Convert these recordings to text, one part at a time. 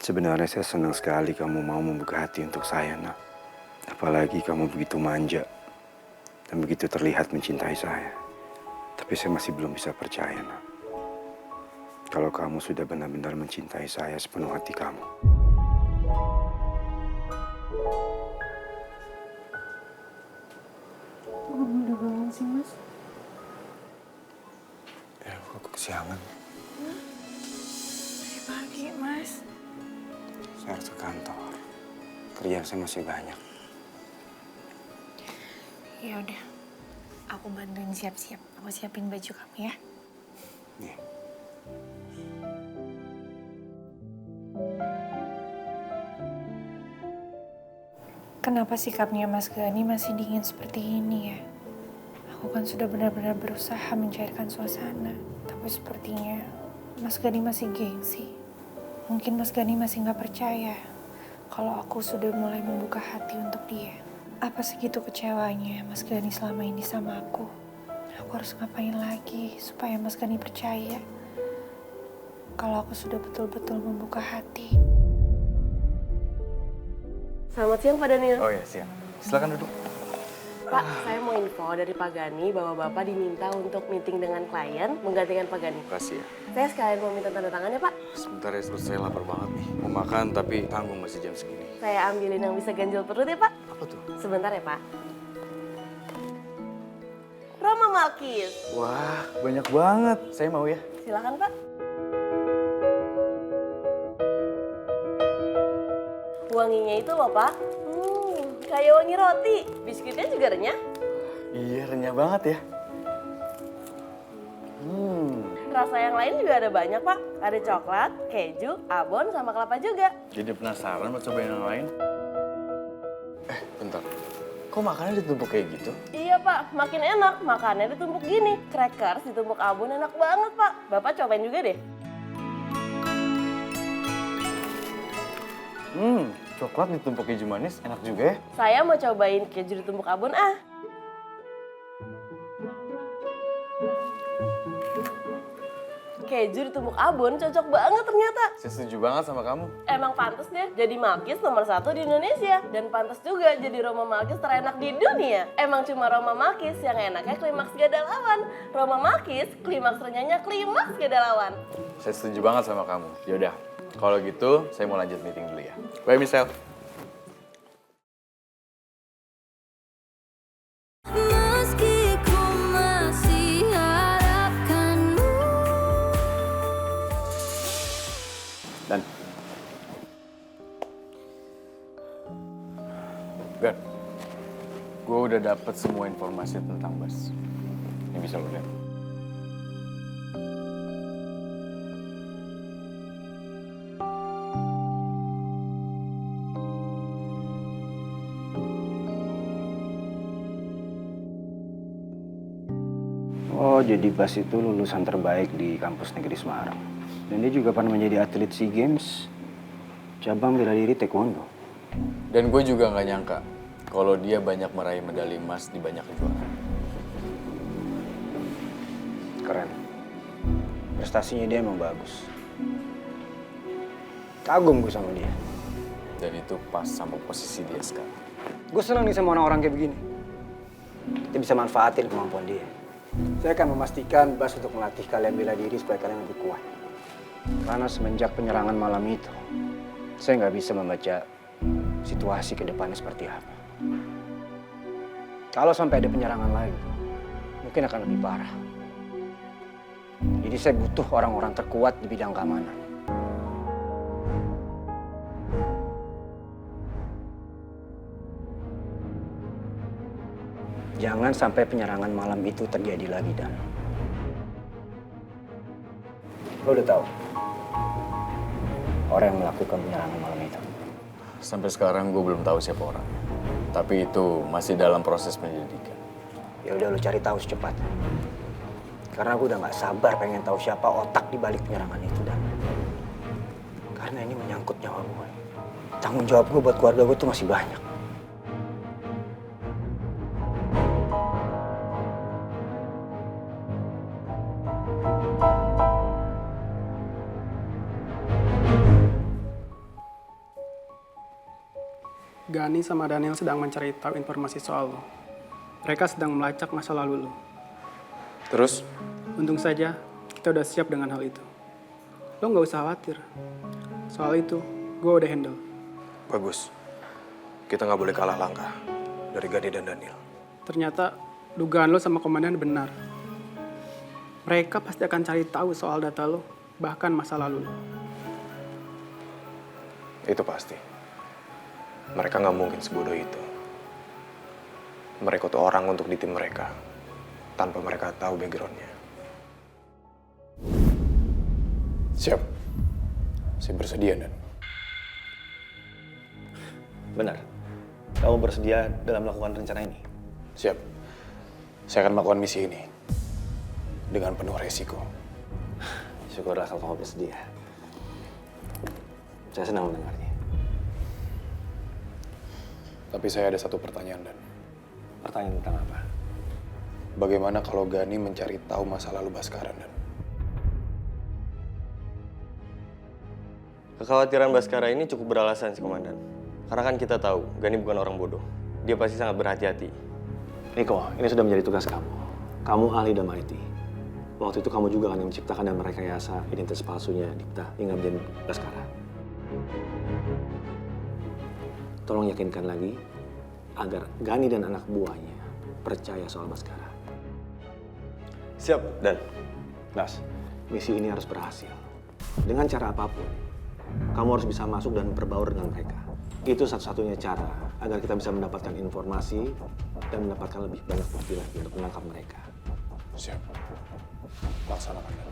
Sebenarnya saya senang sekali kamu mau membuka hati untuk saya, nak. Apalagi kamu begitu manja dan begitu terlihat mencintai saya. Tapi saya masih belum bisa percaya, nak. Kalau kamu sudah benar-benar mencintai saya sepenuh hati kamu. Kamu udah bangun sih, Mas? Ya, aku kesiangan. Dari pagi, Mas. Saya harus ke kantor. Kerjaan saya masih banyak. Ya udah, aku bantuin siap-siap. Aku siapin baju kamu ya. Nih. Kenapa sikapnya Mas Gani masih dingin seperti ini ya? Aku kan sudah benar-benar berusaha mencairkan suasana. Tapi sepertinya Mas Gani masih gengsi. Mungkin Mas Gani masih nggak percaya kalau aku sudah mulai membuka hati untuk dia. Apa segitu kecewanya Mas Gani selama ini sama aku? Aku harus ngapain lagi supaya Mas Gani percaya kalau aku sudah betul-betul membuka hati. Selamat siang Pak Daniel. Oh ya, siap. Silakan duduk. Pak, saya mau info dari Pak Gani bahwa Bapak diminta untuk meeting dengan klien menggantikan Pak Gani. Makasih ya. Saya sekalian mau minta tanda tangan ya Pak. Sebentar ya, terus saya lapar banget nih. Mau makan tapi tanggung masih jam segini. Saya ambilin yang bisa ganjil perut ya Pak. Apa tuh? Sebentar ya Pak. Roma Malkis. Wah, banyak banget. Saya mau ya. Silakan Pak. Wanginya itu loh Pak. Kayak wangi roti. Biskuitnya juga renyah. Iya, renyah banget ya. Rasa yang lain juga ada banyak Pak. Ada coklat, keju, abon, sama kelapa juga. Jadi penasaran mau cobain yang lain? Bentar. Kok makannya ditumpuk kayak gitu? Iya Pak, makin enak. Makannya ditumpuk gini. Crackers ditumpuk abon enak banget Pak. Bapak cobain juga deh. Coklat ditumpuk keju manis enak juga ya. Saya mau cobain keju ditumbuk abon ah. Keju ditumbuk abon cocok banget ternyata. Saya setuju banget sama kamu. Emang pantas deh jadi Malkis nomor 1 di Indonesia. Dan pantas juga jadi Roma Malkis terenak di dunia. Emang cuma Roma Malkis yang enaknya klimaks gak ada lawan. Roma Malkis klimaks renyahnya klimaks gak ada lawan. Saya setuju banget sama kamu. Yaudah, kalau gitu saya mau lanjut meeting dulu ya. Bye Michelle. Dan Gan, gue udah dapet semua informasi tentang Bas. Ini bisa lo lihat. Oh, jadi Bas itu lulusan terbaik di kampus negeri Semarang. Dan dia juga pernah menjadi atlet SEA Games cabang bela diri taekwondo. Dan gue juga nggak nyangka kalau dia banyak meraih medali emas di banyak kejuaraan. Keren. Prestasinya dia emang bagus. Kagum gue sama dia. Dan itu pas sama posisi dia sekarang. Gue senang nih sama orang-orang kayak begini. Kita bisa manfaatin kemampuan dia. Saya akan memastikan Bas untuk melatih kalian bela diri supaya kalian lebih kuat. Karena semenjak penyerangan malam itu, saya nggak bisa membaca situasi ke depannya seperti apa. Kalau sampai ada penyerangan lagi, mungkin akan lebih parah. Jadi saya butuh orang-orang terkuat di bidang keamanan. Jangan sampai penyerangan malam itu terjadi lagi, Dan. Lo udah tahu orang yang melakukan penyerangan malam itu? Sampai sekarang gue belum tahu siapa orangnya. Tapi itu masih dalam proses penyelidikan. Ya udah lo cari tahu secepatnya. Karena gue udah nggak sabar pengen tahu siapa otak di balik penyerangan itu, Dan. Karena ini menyangkut nyawa gue. Tanggung jawab gue buat keluarga gue tuh masih banyak. Gani sama Daniel sedang mencari tahu informasi soal lo. Mereka sedang melacak masa lalu lo. Terus? Untung saja kita udah siap dengan hal itu. Lo nggak usah khawatir. Soal itu, gue udah handle. Bagus. Kita nggak boleh kalah langkah dari Gani dan Daniel. Ternyata dugaan lo sama komandan benar. Mereka pasti akan cari tahu soal data lo, bahkan masa lalu lo. Itu pasti. Mereka nggak mungkin sebodoh itu. Mereka tuh orang untuk di tim mereka, tanpa mereka tahu backgroundnya. Siap. Saya bersedia, Dan. Benar. Kamu bersedia dalam melakukan rencana ini? Siap. Saya akan melakukan misi ini dengan penuh resiko. Syukurlah kalau kamu bersedia. Saya senang mendengarnya. Tapi saya ada satu pertanyaan, Dan. Pertanyaan tentang apa? Bagaimana kalau Gani mencari tahu masa lalu Baskara, Dan? Kekhawatiran Baskara ini cukup beralasan sih, Komandan. Karena kan kita tahu, Gani bukan orang bodoh. Dia pasti sangat berhati-hati. Niko, ini sudah menjadi tugas kamu. Kamu ahli dalam IT. Waktu itu kamu juga kan yang menciptakan dan merekayasa identitas palsunya Dipta hingga menjadi Baskara. Tolong yakinkan lagi agar Gani dan anak buahnya percaya soal Baskara. Siap, Dan. Las, misi ini harus berhasil. Dengan cara apapun, kamu harus bisa masuk dan berbaur dengan mereka. Itu satu-satunya cara agar kita bisa mendapatkan informasi dan mendapatkan lebih banyak bukti lagi untuk menangkap mereka. Siap. Laksanakan, Dan.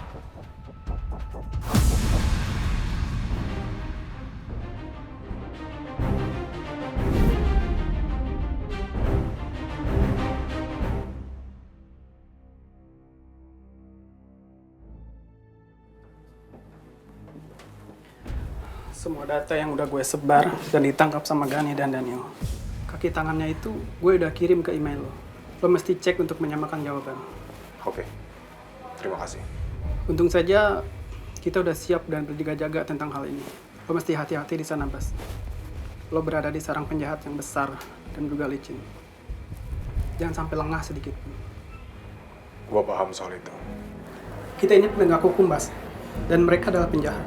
Semua data yang udah gue sebar dan ditangkap sama Gani dan Daniel. Kaki tangannya itu gue udah kirim ke email lo. Lo mesti cek untuk menyamakan jawaban. Oke. Terima kasih. Untung saja kita udah siap dan berjaga-jaga tentang hal ini. Lo mesti hati-hati di sana, Bas. Lo berada di sarang penjahat yang besar dan juga licin. Jangan sampai lengah sedikit pun. Gua paham soal itu. Kita ini penegak hukum, Bas. Dan mereka adalah penjahat.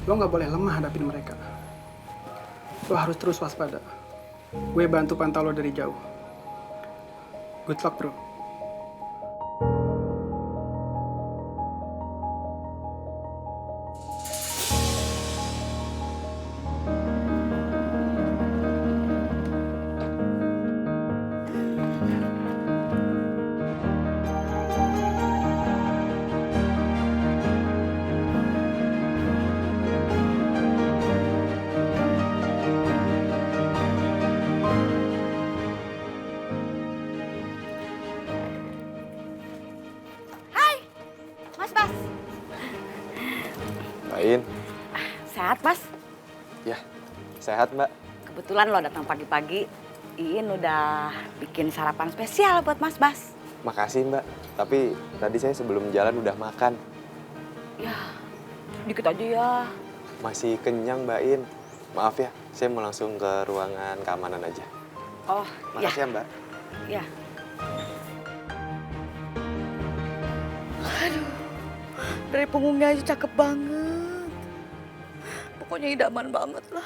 Lo nggak boleh lemah hadapin mereka. Lo harus terus waspada. Gue bantu pantau lo dari jauh. Good luck, bro. Mas Bas, Lain. sehat Mas? Ya, sehat, Mbak. Kebetulan lo datang pagi-pagi, Iin udah bikin sarapan spesial buat Mas Bas. Makasih, Mbak. Tapi tadi saya sebelum jalan udah makan. Ya, dikit aja ya. Masih kenyang, Mbak In. Maaf ya, saya mau langsung ke ruangan keamanan aja. Oh, Makasih ya, Mbak. ya. Dari punggungnya aja cakep banget. Pokoknya idaman banget lah.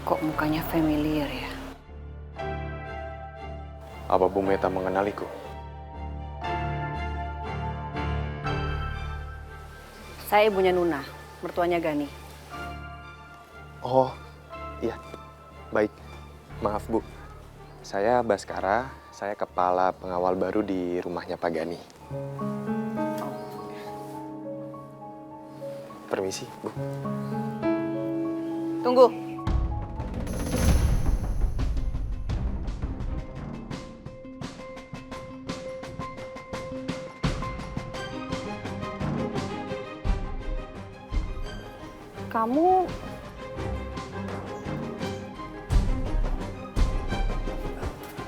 Kok mukanya familiar ya? Apa Bu Meta mengenaliku? Saya ibunya Nuna, mertuanya Gani. Oh, iya. Baik. Maaf, Bu. Saya Baskara, saya kepala pengawal baru di rumahnya Pak Gani. Permisi, Bu. Tunggu.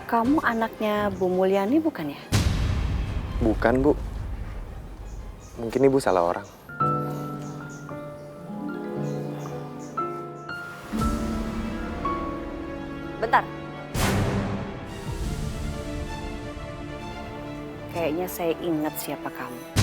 Kamu anaknya Bu Mulyani bukan ya? Bukan, Bu. Mungkin Ibu salah orang. Bentar. Kayaknya saya ingat siapa kamu.